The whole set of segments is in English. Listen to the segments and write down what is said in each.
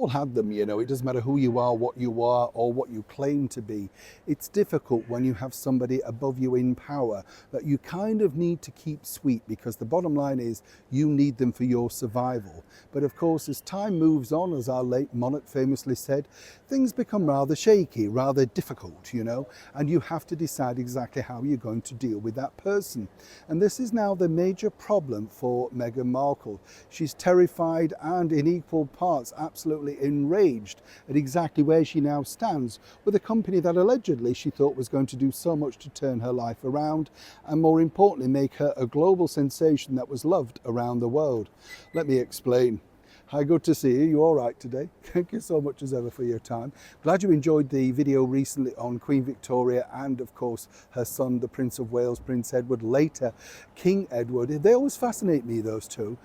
all had them, you know. It doesn't matter who you are, or what you claim to be. It's difficult when you have somebody above you in power that you kind of need to keep sweet, because the bottom line is you need them for your survival. But of course, as time moves on, as our late monarch famously said, things become rather shaky, rather difficult, you know, and you have to decide exactly how you're going to deal with that person. And this is now the major problem for Meghan Markle. She's terrified and in equal parts absolutely enraged at exactly where she now stands with a company that allegedly she thought was going to do so much to turn her life around, and more importantly make her a global sensation that was loved around the world. Let me explain. Hi, good to see you. You all right today? Thank you so much as ever for your time. Glad you enjoyed the video recently on Queen Victoria and of course her son, the Prince of Wales, Prince Edward, later King Edward. They always fascinate me, those two,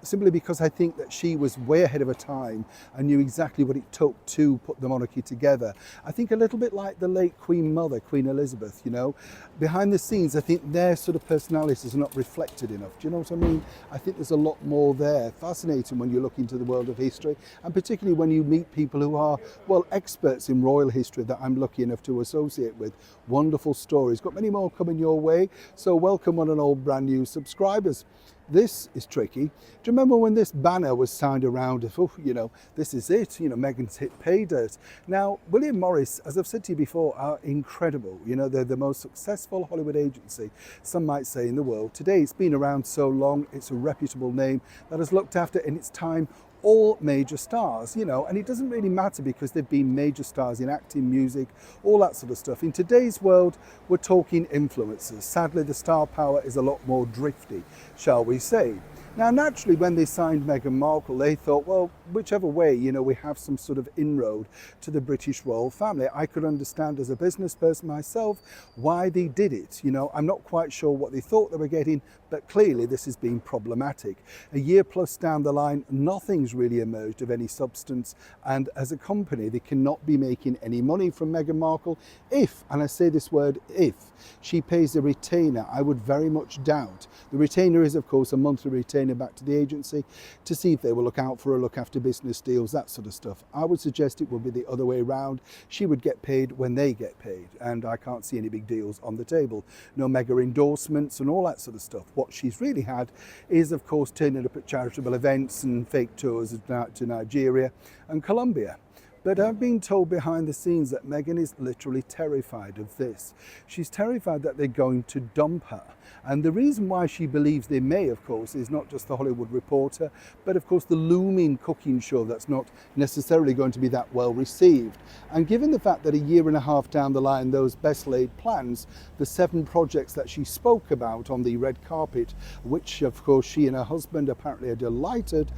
simply because I think that she was way ahead of her time and knew exactly what it took to put the monarchy together. I think a little bit like the late Queen Mother, Queen Elizabeth, you know. Behind the scenes, I think their sort of personalities are not reflected enough. Do you know what I mean? I think there's a lot more there. Fascinating when you look into the world of history, and particularly when you meet people who are, well, experts in royal history that I'm lucky enough to associate with. Wonderful stories. Got many more coming your way, so welcome one and all brand new subscribers. This is tricky. Do you remember when this banner was signed around, oh, you know, this is it, you know, Meghan's hit pay dirt. Now, William Morris, as I've said to you before, are incredible. You know, they're the most successful Hollywood agency, some might say, in the world. Today, it's been around so long, it's a reputable name that has looked after, in its time, all major stars, you know, and it doesn't really matter because they've been major stars in acting, music, all that sort of stuff. In today's world, we're talking influencers. Sadly, the star power is a lot more drifty, shall we say. Now, naturally, when they signed Meghan Markle, they thought, well, whichever way, you know, we have some sort of inroad to the British royal family. I could understand as a business person myself why they did it. You know, I'm not quite sure what they thought they were getting, but clearly this has been problematic. A year plus down the line, nothing's really emerged of any substance. And as a company, they cannot be making any money from Meghan Markle if, and I say this word if, she pays a retainer. I would very much doubt. The retainer is, of course, a monthly retainer back to the agency to see if they will look out for her, look after business deals, that sort of stuff. I would suggest it would be the other way around. She would get paid when they get paid, and I can't see any big deals on the table. No mega endorsements and all that sort of stuff. What she's really had is, of course, turning up at charitable events and fake tours to Nigeria and Colombia. But I've been told behind the scenes that Meghan is literally terrified of this. She's terrified that they're going to dump her. And the reason why she believes they may, of course, is not just the Hollywood Reporter, but of course the looming cooking show that's not necessarily going to be that well received. And given the fact that a year and a half down the line, those best laid plans, the 7 projects that she spoke about on the red carpet, which of course she and her husband apparently are delighted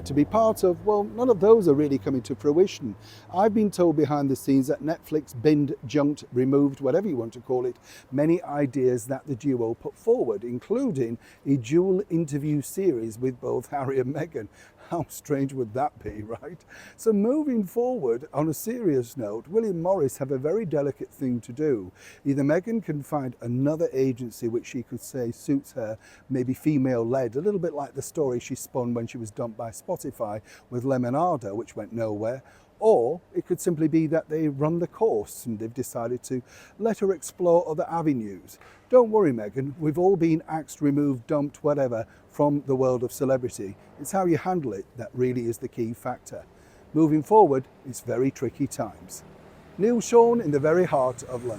to be part of, well, none of those are really coming to fruition. I've been told behind the scenes that Netflix binned, junked, removed, whatever you want to call it, many ideas that the duo put forward, including a dual interview series with both Harry and Meghan. How strange would that be, right? So moving forward, on a serious note, William Morris have a very delicate thing to do. Either Meghan can find another agency which she could say suits her, maybe female-led, a little bit like the story she spun when she was dumped by Spotify with Lemonada, which went nowhere, or it could simply be that they run the course and they've decided to let her explore other avenues. Don't worry, Meghan, we've all been axed, removed, dumped, whatever, from the world of celebrity. It's how you handle it that really is the key factor. Moving forward, it's very tricky times. Neil Sean in the very heart of London.